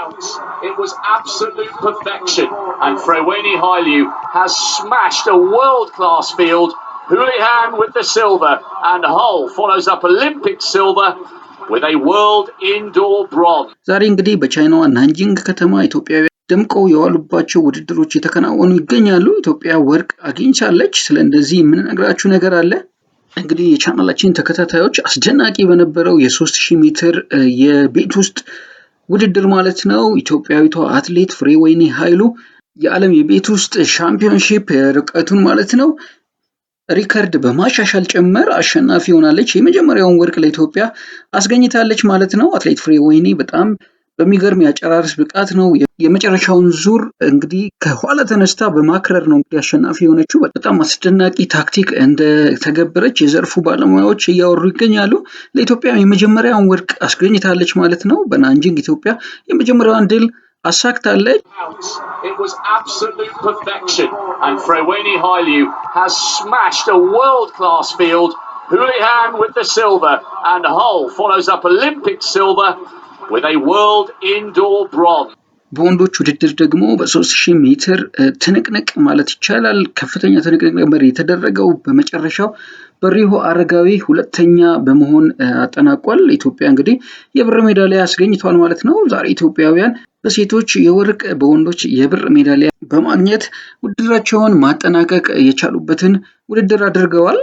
It was absolute perfection, and Frewini Hailu has smashed a world-class field. Houlihan with the silver, and Hull follows up Olympic silver with a world indoor bronze. ዛሬ እንግዲህ በቻይናዋ ናንጂንግ ከተማ ኢትዮጵያውያን ደምቀው የዋሉባቸው ውድድሮች የተከናወኑ ይገኛሉ። ኢትዮጵያ ወርቅ አግኝቻለች። ስለዚህ የምንነግራችሁ ነገር አለ። እንግዲህ የቻናላችን ተከታታዮች አስደናቂ በነበረው የ3000 ሜትር የቤት ውስጥ ውድድር ማለት ነው ኢትዮጵያዊቷ አትሌት ፍሬወይኒ ኃይሉ የዓለም የቤት ውስጥ ሻምፒዮንሺፕ ርቀቱን ማለት ነው ሪከርድ በማሻሻል ጭምር አሸናፊ ሆናለች። የመጀመሪያውን ወርቅ ለኢትዮጵያ አስገኝታለች ማለት ነው። አትሌት ፍሬወይኒ በጣም በሚገርም ያጨራረስ ብቃት ነው የመጨረሻውን ዙር እንግዲህ ከኋላ ተነስታ በማክረር ነው እንግዲህ አሸናፊ የሆነችው። በጣም አስደናቂ ታክቲክ እንደተገበረች የዘርፉ ባለሙያዎች እያወሩ ይገኛሉ። ለኢትዮጵያ የመጀመሪያውን ወርቅ አስገኝታለች ማለት ነው። በናንጂንግ ኢትዮጵያ የመጀመሪያውን ድል አሳክታለች። It was absolute perfection, and Frewini Hailu has smashed a world-class field. Houlihan with the silver, and Hull follows up Olympic silver with a world indoor bronze. በወንዶች ውድድር ደግሞ በ3000 ሜትር ትንቅንቅ ማለት ይቻላል ከፍተኛ ትንቅንቅ ነበር የተደረገው። በመጨረሻው በሪሁ አረጋዊ ሁለተኛ በመሆን አጠናቋል። ኢትዮጵያ እንግዲህ የብር ሜዳሊያ አስገኝቷል ማለት ነው። ዛሬ ኢትዮጵያውያን በሴቶች የወርቅ በወንዶች የብር ሜዳሊያ በማግኘት ውድድራቸውን ማጠናቀቅ የቻሉበትን ውድድር አድርገዋል።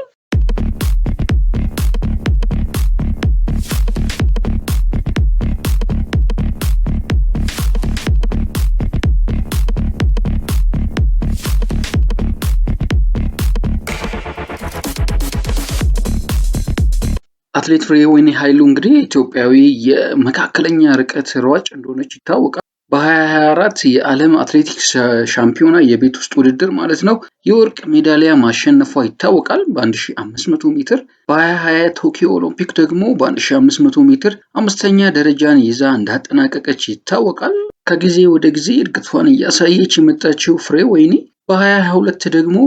አትሌት ፍሬወይኒ ኃይሉ እንግዲህ ኢትዮጵያዊ የመካከለኛ ርቀት ሯጭ እንደሆነች ይታወቃል። በ2024 የዓለም አትሌቲክስ ሻምፒዮና የቤት ውስጥ ውድድር ማለት ነው የወርቅ ሜዳሊያ ማሸነፏ ይታወቃል። በ1500 ሜትር በ2020 ቶኪዮ ኦሎምፒክ ደግሞ በ1500 ሜትር አምስተኛ ደረጃን ይዛ እንዳጠናቀቀች ይታወቃል። ከጊዜ ወደ ጊዜ እድገቷን እያሳየች የመጣችው ፍሬወይኒ በ2022 ደግሞ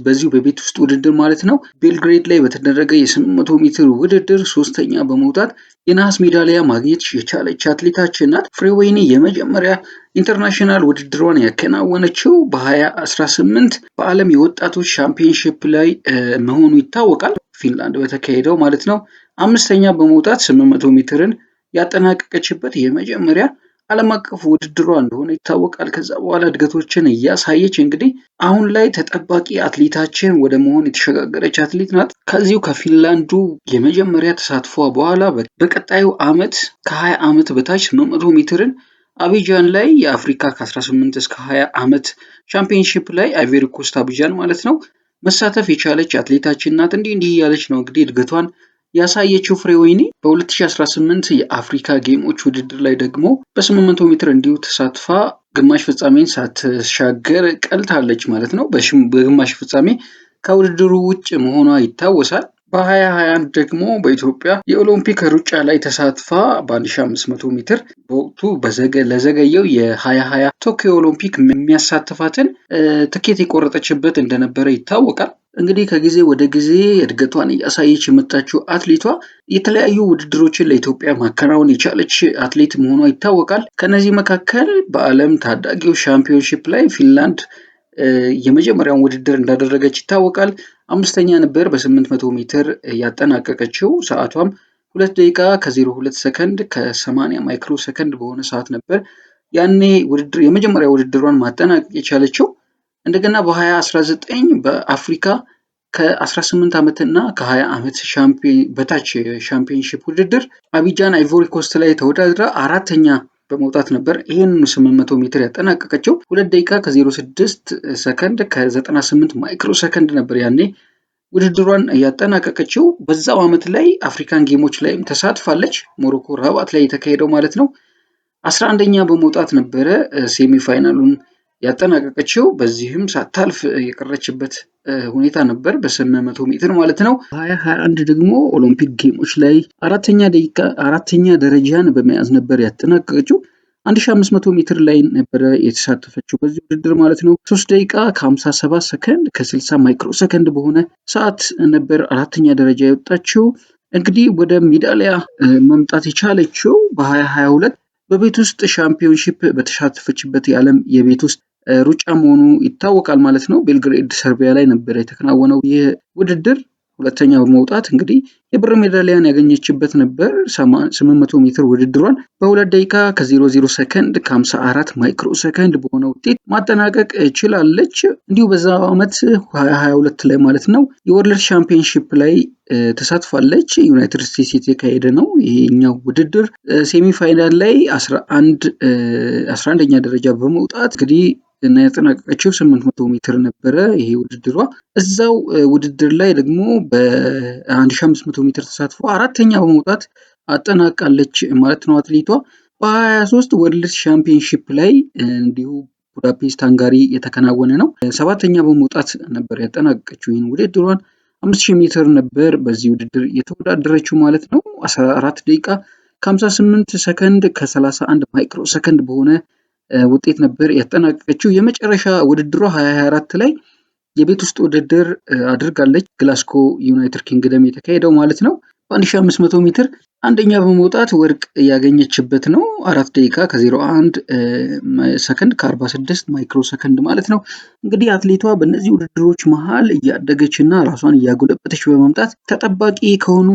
በዚሁ በቤት ውስጥ ውድድር ማለት ነው ቤልግሬድ ላይ በተደረገ የ800 ሜትር ውድድር ሶስተኛ በመውጣት የነሐስ ሜዳሊያ ማግኘት የቻለች አትሌታችን ናት። ፍሬወይኒ የመጀመሪያ ኢንተርናሽናል ውድድሯን ያከናወነችው በ2018 በዓለም የወጣቶች ሻምፒዮንሺፕ ላይ መሆኑ ይታወቃል። ፊንላንድ በተካሄደው ማለት ነው አምስተኛ በመውጣት 800 ሜትርን ያጠናቀቀችበት የመጀመሪያ ዓለም አቀፍ ውድድሯ እንደሆነ ይታወቃል። ከዛ በኋላ እድገቶችን እያሳየች እንግዲህ አሁን ላይ ተጠባቂ አትሌታችን ወደ መሆን የተሸጋገረች አትሌት ናት። ከዚሁ ከፊንላንዱ የመጀመሪያ ተሳትፏ በኋላ በቀጣዩ ዓመት ከ20 ዓመት በታች 800 ሜትርን አቢጃን ላይ የአፍሪካ ከ18 እስከ 20 ዓመት ሻምፒዮንሺፕ ላይ አይቮሪ ኮስት አቢጃን ማለት ነው መሳተፍ የቻለች አትሌታችን ናት። እንዲህ እያለች ነው እንግዲህ እድገቷን ያሳየችው ፍሬወይኒ። በ2018 የአፍሪካ ጌሞች ውድድር ላይ ደግሞ በ800 ሜትር እንዲሁ ተሳትፋ ግማሽ ፍጻሜን ሳትሻገር ቀልታለች ማለት ነው። በግማሽ ፍጻሜ ከውድድሩ ውጭ መሆኗ ይታወሳል። በ2021 ደግሞ በኢትዮጵያ የኦሎምፒክ ሩጫ ላይ ተሳትፋ በ1500 ሜትር በወቅቱ ለዘገየው የ2020 ቶኪዮ ኦሎምፒክ የሚያሳትፋትን ትኬት የቆረጠችበት እንደነበረ ይታወቃል። እንግዲህ ከጊዜ ወደ ጊዜ እድገቷን እያሳየች የመጣችው አትሌቷ የተለያዩ ውድድሮችን ለኢትዮጵያ ማከናወን የቻለች አትሌት መሆኗ ይታወቃል። ከነዚህ መካከል በዓለም ታዳጊዎች ሻምፒዮንሺፕ ላይ ፊንላንድ የመጀመሪያውን ውድድር እንዳደረገች ይታወቃል። አምስተኛ ነበር በ800 ሜትር ያጠናቀቀችው። ሰዓቷም 2 ደቂቃ ከ02 ሰከንድ ከ80 ማይክሮ ሰከንድ በሆነ ሰዓት ነበር ያኔ የመጀመሪያ ውድድሯን ማጠናቀቅ የቻለችው። እንደገና በ2019 በአፍሪካ ከ18 ዓመት እና ከ20 ዓመት በታች ሻምፒዮንሺፕ ውድድር አቢጃን አይቮሪ ኮስት ላይ ተወዳድራ አራተኛ በመውጣት ነበር ይህን 800 ሜትር ያጠናቀቀችው። 2 ደቂቃ ከ06 ሰከንድ ከ98 ማይክሮ ሰከንድ ነበር ያኔ ውድድሯን ያጠናቀቀችው። በዛው ዓመት ላይ አፍሪካን ጌሞች ላይም ተሳትፋለች። ሞሮኮ ራባት ላይ የተካሄደው ማለት ነው። 11ኛ በመውጣት ነበረ ሴሚፋይናሉን ያጠናቀቀችው። በዚህም ሳታልፍ የቀረችበት ሁኔታ ነበር በ800 ሜትር ማለት ነው። 2021 ደግሞ ኦሎምፒክ ጌሞች ላይ አራተኛ ደረጃን በመያዝ ነበር ያጠናቀቀችው። 1500 ሜትር ላይ ነበረ የተሳተፈችው በዚህ ውድድር ማለት ነው። 3 ደቂቃ ከ57 ሰከንድ ከ60 ማይክሮ ሰከንድ በሆነ ሰዓት ነበር አራተኛ ደረጃ የወጣችው። እንግዲህ ወደ ሜዳሊያ መምጣት የቻለችው በ2022 በቤት ውስጥ ሻምፒዮንሺፕ በተሳተፈችበት የዓለም የቤት ውስጥ ሩጫ መሆኑ ይታወቃል ማለት ነው። ቤልግሬድ ሰርቢያ ላይ ነበር የተከናወነው ይህ ውድድር። ሁለተኛ በመውጣት እንግዲህ የብር ሜዳሊያን ያገኘችበት ነበር። 800 ሜትር ውድድሯን በ2 ደቂቃ ከ00 ሰከንድ ከ54 ማይክሮ ሰከንድ በሆነ ውጤት ማጠናቀቅ ችላለች። እንዲሁ በዛ ዓመት 2022 ላይ ማለት ነው የወርልድ ሻምፒዮንሺፕ ላይ ተሳትፋለች። ዩናይትድ ስቴትስ የተካሄደ ነው ይሄኛው ውድድር። ሴሚፋይናል ላይ 11ኛ ደረጃ በመውጣት እንግዲህ እና ያጠናቀቀችው 800 ሜትር ነበረ ይሄ ውድድሯ። እዛው ውድድር ላይ ደግሞ በ1500 ሜትር ተሳትፎ አራተኛ በመውጣት አጠናቃለች ማለት ነው አትሌቷ። በ23 ወርልድ ሻምፒዮንሺፕ ላይ እንዲሁ ቡዳፔስት ሃንጋሪ የተከናወነ ነው። ሰባተኛ በመውጣት ነበር ያጠናቀቀችው ይህን ውድድሯን። 5000 ሜትር ነበር በዚህ ውድድር የተወዳደረችው ማለት ነው። 14 ደቂቃ ከ58 ሰከንድ ከ31 ማይክሮ ሰከንድ በሆነ ውጤት ነበር ያጠናቀቀችው። የመጨረሻ ውድድሯ 2024 ላይ የቤት ውስጥ ውድድር አድርጋለች። ግላስኮ ዩናይትድ ኪንግደም የተካሄደው ማለት ነው። በ1500 ሜትር አንደኛ በመውጣት ወርቅ ያገኘችበት ነው። 4 ደቂቃ ከ01 ሰከንድ ከ46 ማይክሮ ሰከንድ ማለት ነው። እንግዲህ አትሌቷ በእነዚህ ውድድሮች መሃል እያደገች እና ራሷን እያጎለበተች በመምጣት ተጠባቂ ከሆኑ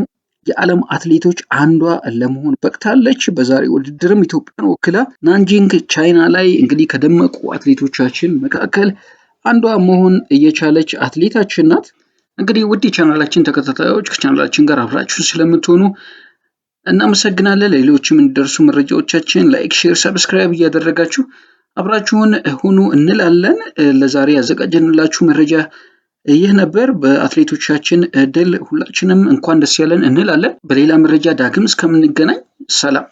የዓለም አትሌቶች አንዷ ለመሆን በቅታለች። በዛሬ ውድድርም ኢትዮጵያን ወክላ ናንጂንግ ቻይና ላይ እንግዲህ ከደመቁ አትሌቶቻችን መካከል አንዷ መሆን እየቻለች አትሌታችን ናት። እንግዲህ ውድ የቻናላችን ተከታታዮች ከቻናላችን ጋር አብራችሁ ስለምትሆኑ እናመሰግናለን። ሌሎችም እንዲደርሱ መረጃዎቻችን ላይክ፣ ሼር፣ ሰብስክራይብ እያደረጋችሁ አብራችሁን ሁኑ እንላለን። ለዛሬ ያዘጋጀንላችሁ መረጃ ይህ ነበር። በአትሌቶቻችን ድል ሁላችንም እንኳን ደስ ያለን እንላለን። በሌላ መረጃ ዳግም እስከምንገናኝ ሰላም።